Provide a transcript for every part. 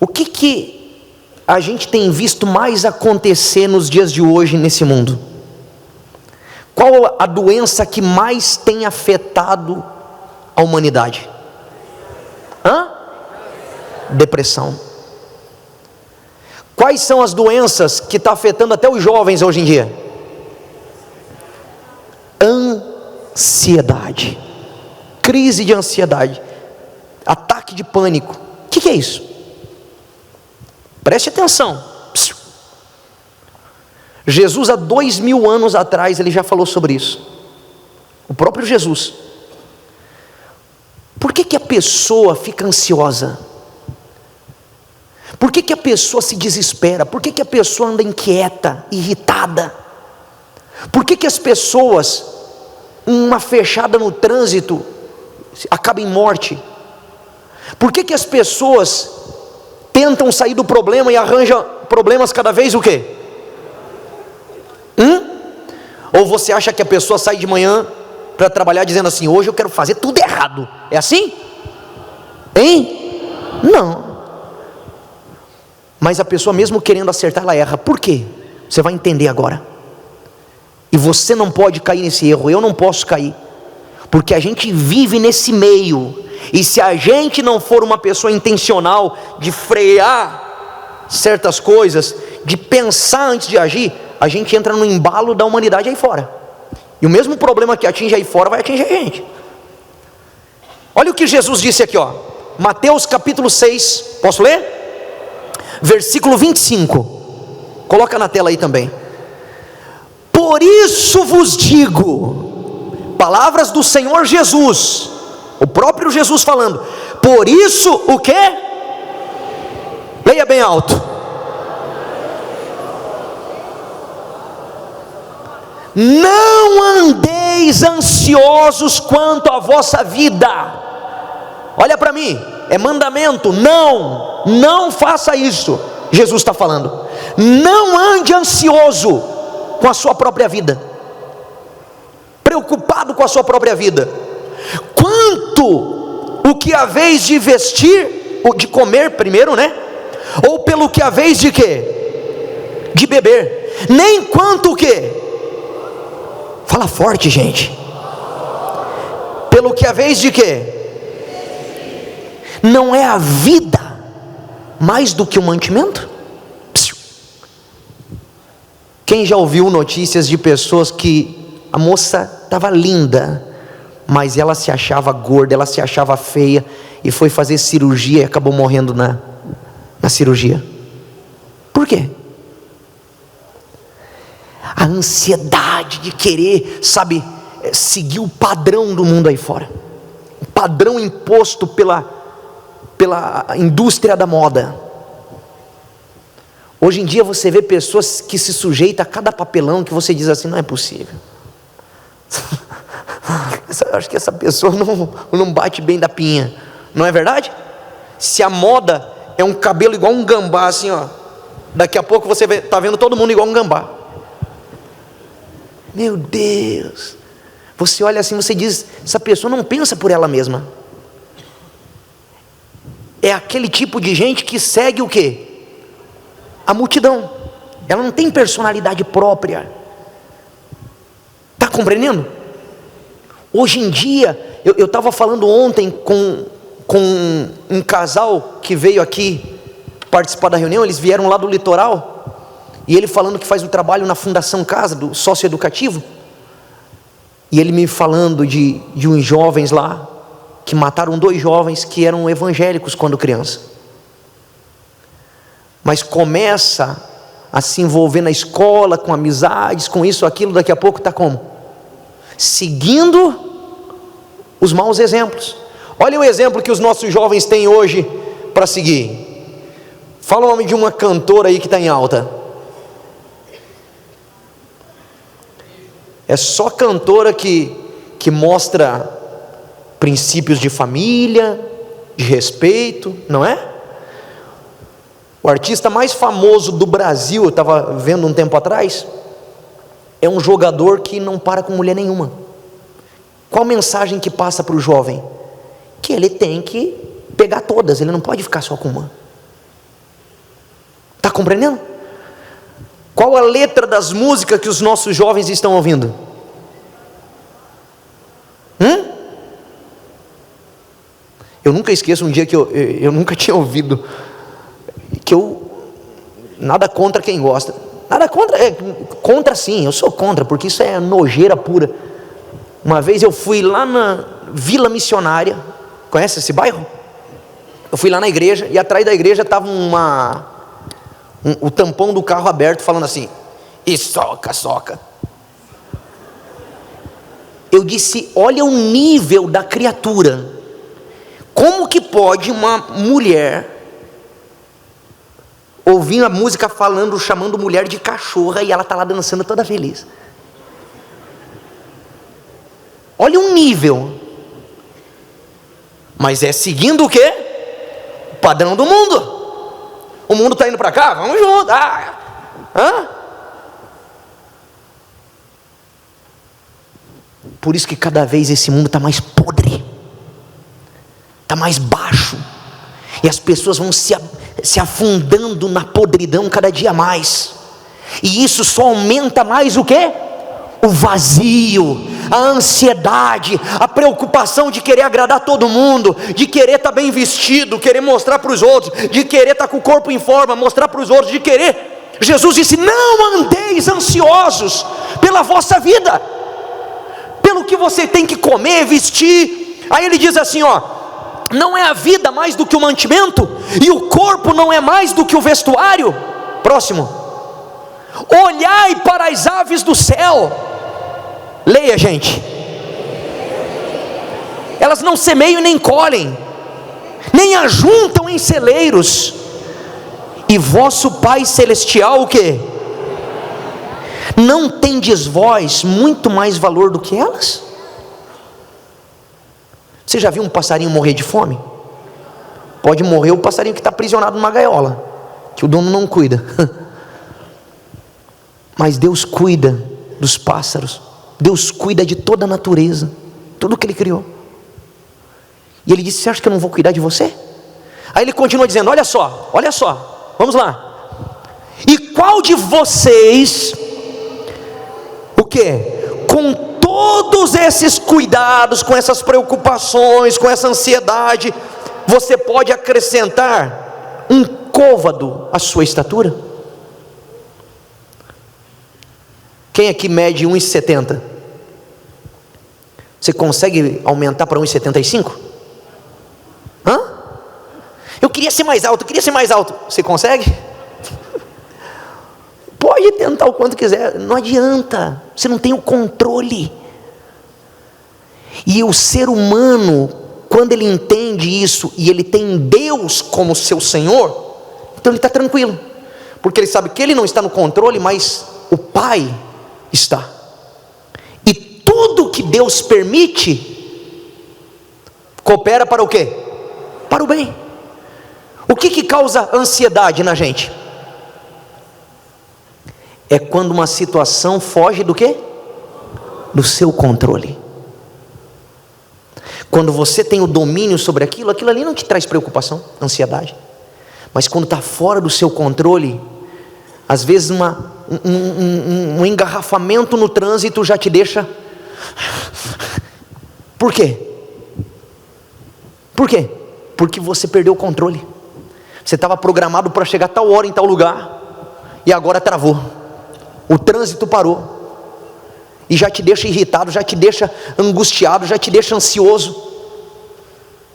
O que a gente tem visto mais acontecer nos dias de hoje nesse mundo? Qual a doença que mais tem afetado a humanidade? Depressão. Quais são as doenças que estão afetando até os jovens hoje em dia? Ansiedade, crise de ansiedade, ataque de pânico. O que é isso? Preste atenção. Jesus, há 2000 anos atrás, ele já falou sobre isso. O próprio Jesus. Por que a pessoa fica ansiosa? Por que a pessoa se desespera? Por que a pessoa anda inquieta, irritada? Por que as pessoas, uma fechada no trânsito, acaba em morte? Por que as pessoas tentam sair do problema e arranjam problemas cada vez o quê? Ou você acha que a pessoa sai de manhã para trabalhar dizendo assim: hoje eu quero fazer tudo errado? É assim? Hein? Não. Mas a pessoa, mesmo querendo acertar, ela erra. Por quê? Você vai entender agora. E você não pode cair nesse erro, eu não posso cair, porque a gente vive nesse meio. E se a gente não for uma pessoa intencional de frear certas coisas, de pensar antes de agir, a gente entra no embalo da humanidade aí fora. E o mesmo problema que atinge aí fora vai atingir a gente. Olha o que Jesus disse aqui, ó. Mateus capítulo 6, posso ler? Versículo 25. Coloca na tela aí também. Por isso vos digo, palavras do Senhor Jesus, o próprio Jesus falando. Por isso o quê? Leia bem alto. Não andeis ansiosos quanto à vossa vida. Olha para mim, é mandamento. Não faça isso. Jesus está falando. Não ande ansioso com a sua própria vida, preocupado com a sua própria vida, quanto o que haveis de vestir, de comer primeiro, né? Ou pelo que haveis de quê? De beber. Nem quanto o quê? Fala forte, gente. Pelo que haveis de quê? Não é a vida mais do que o mantimento? Quem já ouviu notícias de pessoas que a moça estava linda, mas ela se achava gorda, ela se achava feia, e foi fazer cirurgia e acabou morrendo na cirurgia? Por quê? A ansiedade de querer, sabe, seguir o padrão do mundo aí fora, o padrão imposto pela indústria da moda. Hoje em dia você vê pessoas que se sujeitam a cada papelão que você diz assim: não é possível. Eu acho que essa pessoa não bate bem da pinha. Não é verdade? Se a moda é um cabelo igual um gambá assim, ó, daqui a pouco você está vendo todo mundo igual um gambá. Meu Deus. Você olha assim, você diz: essa pessoa não pensa por ela mesma. É aquele tipo de gente que segue o quê? A multidão. Ela não tem personalidade própria. Está compreendendo? Hoje em dia, eu estava falando ontem com um casal que veio aqui participar da reunião. Eles vieram lá do litoral, e ele falando que faz o trabalho na Fundação Casa, do socioeducativo, e ele me falando de uns jovens lá, que mataram 2 jovens que eram evangélicos quando criança, mas começa a se envolver na escola, com amizades, com isso, aquilo, daqui a pouco está como? Seguindo os maus exemplos. Olha o exemplo que os nossos jovens têm hoje para seguir. Fala o nome de uma cantora aí que está em alta. É só cantora que mostra princípios de família, de respeito, não é? O artista mais famoso do Brasil, eu estava vendo um tempo atrás, é um jogador que não para com mulher nenhuma. Qual mensagem que passa para o jovem? Que ele tem que pegar todas, ele não pode ficar só com uma. compreendendo? Qual a letra das músicas que os nossos jovens estão ouvindo? Eu nunca esqueço um dia que eu nunca tinha ouvido, nada contra quem gosta, nada contra, contra sim, eu sou contra, porque isso é nojeira pura. Uma vez eu fui lá na Vila Missionária, conhece esse bairro? Eu fui lá na igreja, e atrás da igreja estava o tampão do carro aberto, falando assim, e soca, soca. Eu disse, olha o nível da criatura. Como que pode uma mulher ouvir a música falando, chamando mulher de cachorra, e ela está lá dançando toda feliz? Olha o nível. Mas é seguindo o quê? O padrão do mundo. O mundo está indo para cá, vamos junto. Por isso que cada vez esse mundo está mais podre, está mais baixo, e as pessoas vão se afundando na podridão cada dia mais, e isso só aumenta mais o quê? O vazio, a ansiedade, a preocupação de querer agradar todo mundo, de querer estar bem vestido, querer mostrar para os outros, de querer estar com o corpo em forma, mostrar para os outros, de querer. Jesus disse, não andeis ansiosos pela vossa vida, pelo que você tem que comer, vestir. Aí ele diz assim, não é a vida mais do que o mantimento, e o corpo não é mais do que o vestuário? Próximo. Olhai para as aves do céu. Leia, gente. Elas não semeiam nem colhem, nem ajuntam em celeiros, e vosso Pai Celestial o quê? Não tendes vós muito mais valor do que elas? Você já viu um passarinho morrer de fome? Pode morrer o passarinho que está aprisionado numa gaiola, que o dono não cuida. Mas Deus cuida dos pássaros, Deus cuida de toda a natureza, tudo que Ele criou. E Ele disse, você acha que eu não vou cuidar de você? Aí Ele continua dizendo, olha só, vamos lá. E qual de vocês, o que? Com todos esses cuidados, com essas preocupações, com essa ansiedade, você pode acrescentar um côvado à sua estatura? Quem aqui mede 1,70? Você consegue aumentar para 1,75? Eu queria ser mais alto, Você consegue? Pode tentar o quanto quiser, não adianta, você não tem o controle. E o ser humano, quando ele entende isso, e ele tem Deus como seu Senhor, então ele está tranquilo, porque ele sabe que ele não está no controle, mas o Pai está. E tudo que Deus permite, coopera para o quê? Para o bem. O que causa ansiedade na gente? É quando uma situação foge do quê? Do seu controle. Quando você tem o domínio sobre aquilo ali não te traz preocupação, ansiedade. Mas quando está fora do seu controle, às vezes um engarrafamento no trânsito já te deixa. Por quê? Por quê? Porque você perdeu o controle. Você estava programado para chegar a tal hora em tal lugar, e agora travou. O trânsito parou, e já te deixa irritado, já te deixa angustiado, já te deixa ansioso.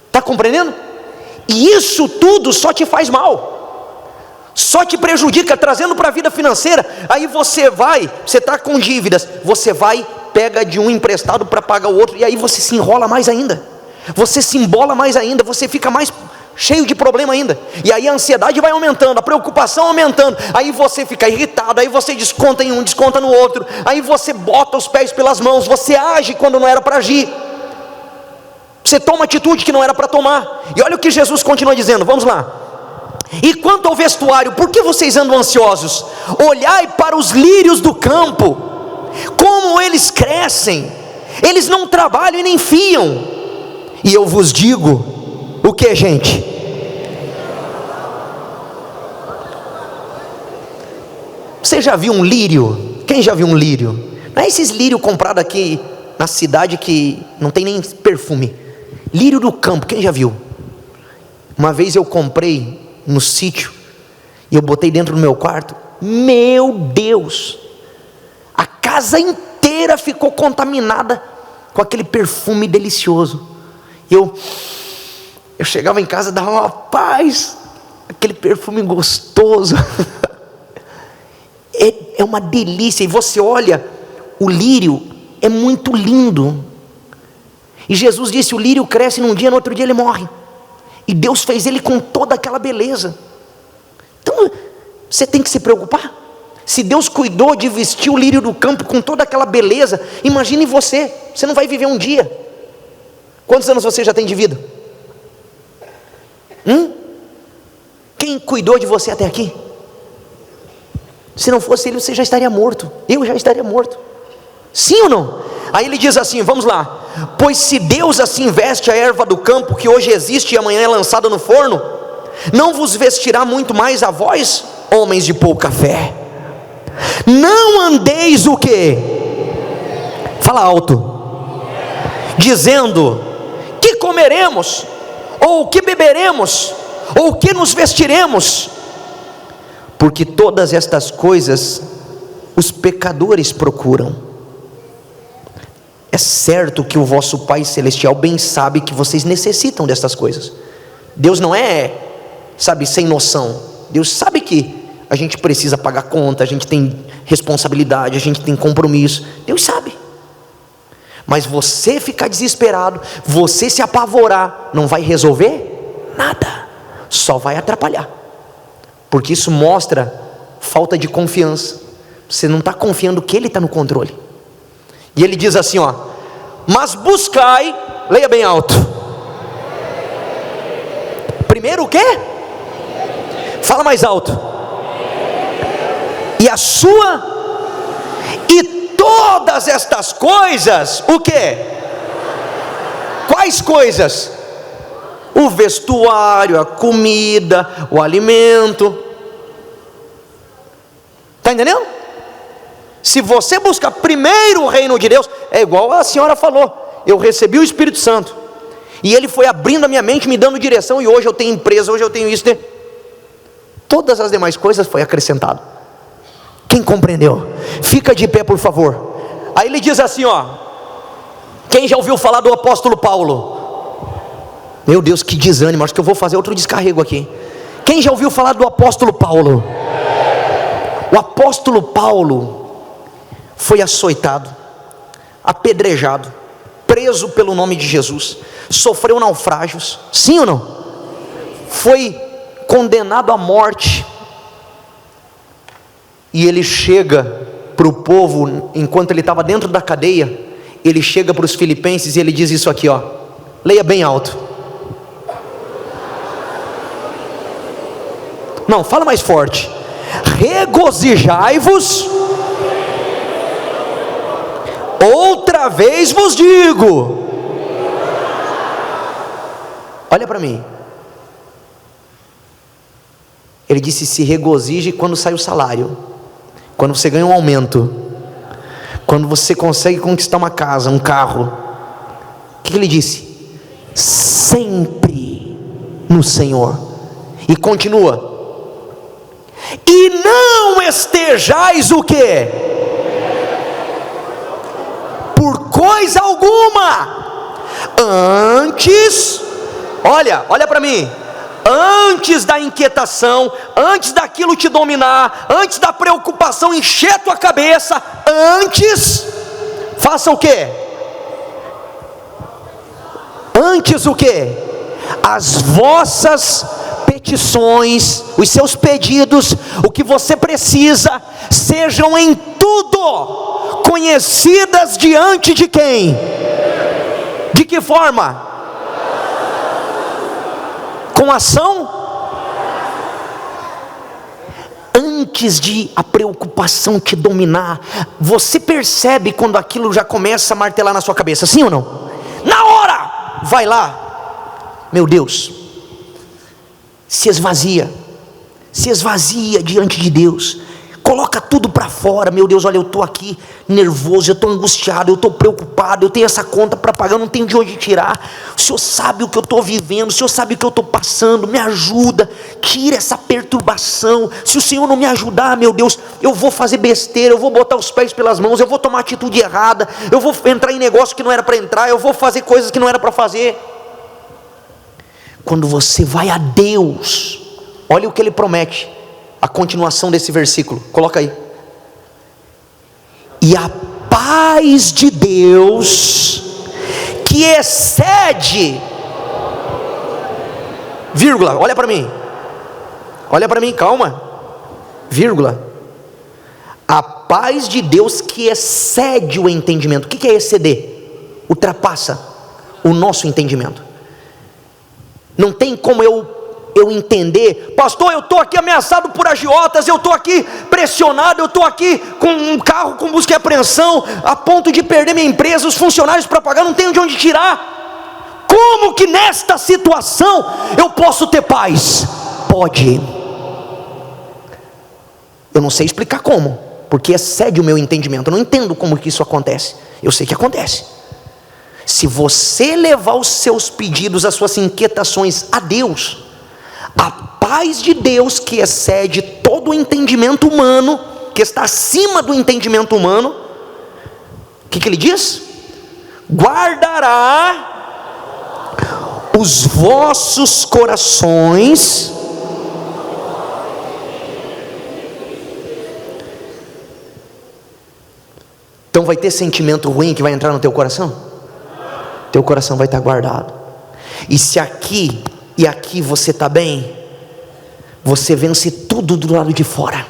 Está compreendendo? E isso tudo só te faz mal, só te prejudica, trazendo para a vida financeira. Aí você está com dívidas, você vai, pega de um emprestado para pagar o outro, e aí você se enrola mais ainda, você se embola mais ainda, você fica mais cheio de problema ainda, e aí a ansiedade vai aumentando, a preocupação aumentando, aí você fica irritado, aí você desconta em um, desconta no outro, aí você bota os pés pelas mãos, você age quando não era para agir, você toma atitude que não era para tomar. E olha o que Jesus continua dizendo, vamos lá. E quanto ao vestuário, por que vocês andam ansiosos? Olhai para os lírios do campo, como eles crescem, eles não trabalham e nem fiam, e eu vos digo, o que, gente? Você já viu um lírio? Quem já viu um lírio? Não é esses lírios comprados aqui na cidade que não tem nem perfume. Lírio do campo, quem já viu? Uma vez eu comprei no sítio e eu botei dentro do meu quarto. Meu Deus! A casa inteira ficou contaminada com aquele perfume delicioso. Eu chegava em casa, dava uma paz, aquele perfume gostoso. É uma delícia. E você olha, o lírio é muito lindo. E Jesus disse: o lírio cresce num dia, no outro dia ele morre. E Deus fez ele com toda aquela beleza. Então você tem que se preocupar. Se Deus cuidou de vestir o lírio do campo com toda aquela beleza, imagine você. Você não vai viver um dia. Quantos anos você já tem de vida? Quem cuidou de você até aqui? Se não fosse ele, você já estaria morto. Eu já estaria morto. Sim ou não? Aí ele diz assim, vamos lá: pois se Deus assim veste a erva do campo, que hoje existe e amanhã é lançada no forno, não vos vestirá muito mais a vós, homens de pouca fé? Não andeis o quê? Fala alto. Dizendo: que comeremos? Ou que beberemos? Ou que nos vestiremos? Porque todas estas coisas os pecadores procuram. É certo que o vosso Pai Celestial bem sabe que vocês necessitam dessas coisas. Deus não é, sem noção. Deus sabe que a gente precisa pagar conta, a gente tem responsabilidade, a gente tem compromisso. Deus sabe. Mas você ficar desesperado, você se apavorar, não vai resolver nada, só vai atrapalhar. Porque isso mostra falta de confiança. Você não está confiando que Ele está no controle. E Ele diz assim, mas buscai, leia bem alto. Primeiro o quê? Fala mais alto. E a sua, e todas estas coisas, o quê? Quais coisas? O vestuário, a comida, o alimento. Está entendendo? Se você buscar primeiro o reino de Deus, é igual a senhora falou, eu recebi o Espírito Santo, e Ele foi abrindo a minha mente, me dando direção, e hoje eu tenho empresa, hoje eu tenho isso, todas as demais coisas foi acrescentado. Quem compreendeu? Fica de pé, por favor. Aí ele diz assim, quem já ouviu falar do apóstolo Paulo? Meu Deus, que desânimo, acho que eu vou fazer outro descarrego aqui. Quem já ouviu falar do apóstolo Paulo? O apóstolo Paulo foi açoitado, apedrejado, preso pelo nome de Jesus, sofreu naufrágios, sim ou não? Foi condenado à morte. E ele chega para o povo, enquanto ele estava dentro da cadeia, ele chega para os filipenses e ele diz isso aqui, leia bem alto. Não, fala mais forte. Regozijai-vos, outra vez vos digo. Olha para mim. Ele disse: se regozije quando sai o salário, quando você ganha um aumento, quando você consegue conquistar uma casa, um carro. O que ele disse? Sempre no Senhor. E continua: e não estejais o quê? Por coisa alguma. Antes, olha para mim. Antes da inquietação, antes daquilo te dominar, antes da preocupação encher tua cabeça, antes, faça o quê? Antes o quê? As vossas petições, os seus pedidos, o que você precisa, sejam em tudo conhecidas diante de quem? De que forma? Com ação? Antes de a preocupação te dominar, você percebe quando aquilo já começa a martelar na sua cabeça, sim ou não? Na hora, vai lá, meu Deus, se esvazia diante de Deus, Coloca tudo para fora. Meu Deus, olha, eu estou aqui nervoso, eu estou angustiado, eu estou preocupado, eu tenho essa conta para pagar, eu não tenho de onde tirar. O Senhor sabe o que eu estou vivendo, o Senhor sabe o que eu estou passando, me ajuda, tira essa perturbação. Se o Senhor não me ajudar, meu Deus, eu vou fazer besteira, eu vou botar os pés pelas mãos, eu vou tomar atitude errada, eu vou entrar em negócio que não era para entrar, eu vou fazer coisas que não era para fazer. Quando você vai a Deus, olha o que Ele promete. A continuação desse versículo, coloca aí. E a paz de Deus, que excede, vírgula, olha para mim, calma, vírgula, a paz de Deus que excede o entendimento. O que é exceder? Ultrapassa o nosso entendimento. Não tem como eu entender, pastor, eu estou aqui ameaçado por agiotas, eu estou aqui pressionado, eu estou aqui com um carro com busca e apreensão, a ponto de perder minha empresa, os funcionários para pagar, não tenho de onde tirar. Como que nesta situação eu posso ter paz? Pode. Eu não sei explicar como, porque excede o meu entendimento, eu não entendo como que isso acontece, eu sei que acontece. Se você levar os seus pedidos, as suas inquietações a Deus, a paz de Deus que excede todo o entendimento humano, que está acima do entendimento humano, o que ele diz? Guardará os vossos corações. Então vai ter sentimento ruim que vai entrar no teu coração? Teu coração vai estar guardado. E se aqui e aqui você está bem, você vence tudo do lado de fora.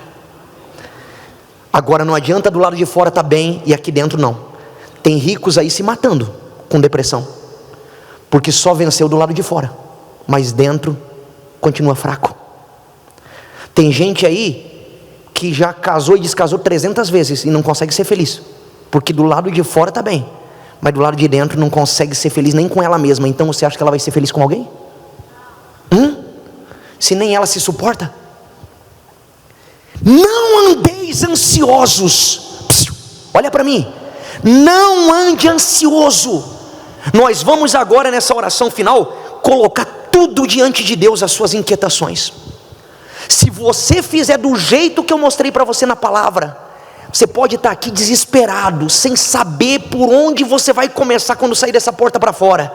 Agora não adianta do lado de fora estar bem e aqui dentro não. Tem ricos aí se matando com depressão, porque só venceu do lado de fora, mas dentro continua fraco. Tem gente aí que já casou e descasou 300 vezes e não consegue ser feliz, porque do lado de fora está bem, mas do lado de dentro não consegue ser feliz nem com ela mesma. Então você acha que ela vai ser feliz com alguém? Se nem ela se suporta. Não andeis ansiosos. Olha para mim, não ande ansioso. Nós vamos agora nessa oração final colocar tudo diante de Deus, as suas inquietações. Se você fizer do jeito que eu mostrei para você na palavra, você pode estar aqui desesperado, sem saber por onde você vai começar quando sair dessa porta para fora.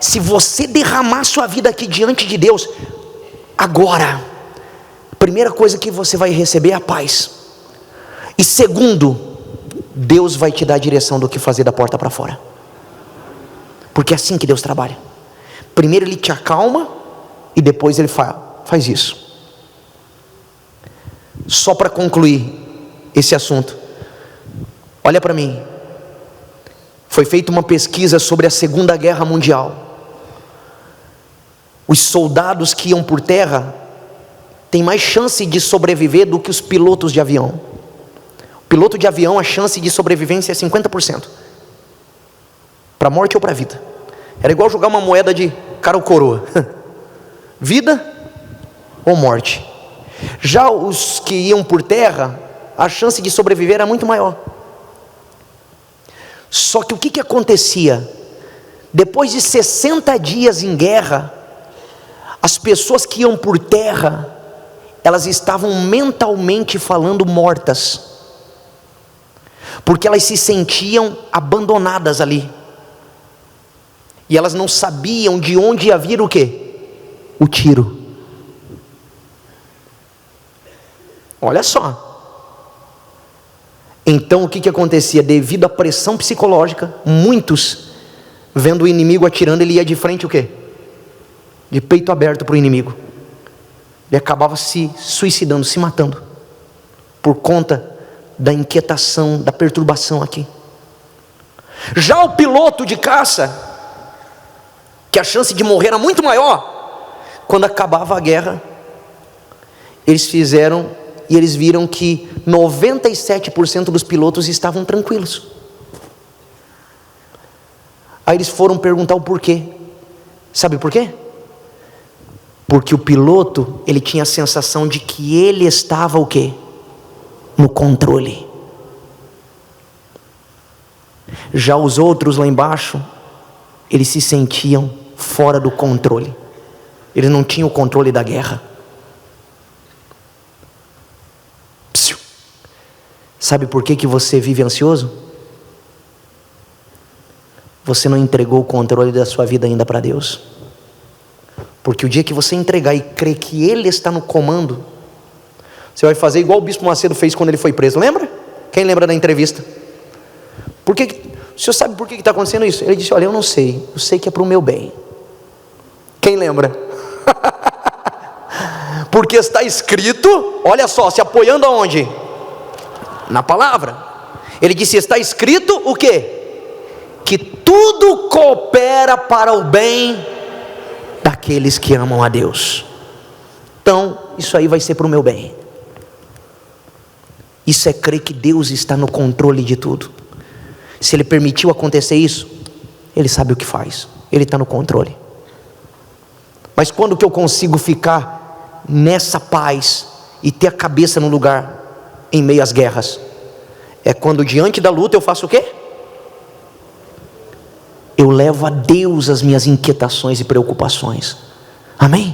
Se você derramar sua vida aqui diante de Deus agora, a primeira coisa que você vai receber é a paz. E segundo, Deus vai te dar a direção do que fazer da porta para fora. Porque é assim que Deus trabalha. Primeiro Ele te acalma e depois Ele faz isso. Só para concluir esse assunto, olha para mim. Foi feita uma pesquisa sobre a Segunda Guerra Mundial. Os soldados que iam por terra têm mais chance de sobreviver do que os pilotos de avião. O piloto de avião, a chance de sobrevivência é 50%. Para morte ou para vida. Era igual jogar uma moeda de cara ou coroa. Vida ou morte. Já os que iam por terra, a chance de sobreviver era muito maior. Só que o que acontecia? Depois de 60 dias em guerra, as pessoas que iam por terra, elas estavam mentalmente falando mortas, porque elas se sentiam abandonadas ali, e elas não sabiam de onde ia vir o quê? O tiro. Olha só. Então o que acontecia? Devido à pressão psicológica, muitos, vendo o inimigo atirando, ele ia de frente o quê? De peito aberto para o inimigo. Ele acabava se suicidando, se matando, por conta da inquietação, da perturbação aqui. Já o piloto de caça, que a chance de morrer era muito maior, quando acabava a guerra, eles fizeram, e eles viram que 97% dos pilotos estavam tranquilos. Aí eles foram perguntar o porquê. Sabe por quê? Porque o piloto, ele tinha a sensação de que ele estava o quê? no controle. Já os outros lá embaixo, eles se sentiam fora do controle. Eles não tinham o controle da guerra. Psiu. Sabe por que você vive ansioso? Você não entregou o controle da sua vida ainda para Deus. Porque o dia que você entregar e crer que Ele está no comando, você vai fazer igual o Bispo Macedo fez quando ele foi preso, lembra? Quem lembra da entrevista? O senhor sabe por que está acontecendo isso? Ele disse, olha, eu não sei, eu sei que é para o meu bem. Quem lembra? Porque está escrito, olha só, se apoiando aonde? Na palavra. Ele disse, está escrito o quê? Que tudo coopera para o bem daqueles que amam a Deus. Então, isso aí vai ser para o meu bem. Isso é crer que Deus está no controle de tudo. Se Ele permitiu acontecer isso, Ele sabe o que faz. Ele está no controle. Mas quando que eu consigo ficar nessa paz e ter a cabeça no lugar em meio às guerras? É quando diante da luta eu faço o quê? Eu levo a Deus as minhas inquietações e preocupações. Amém?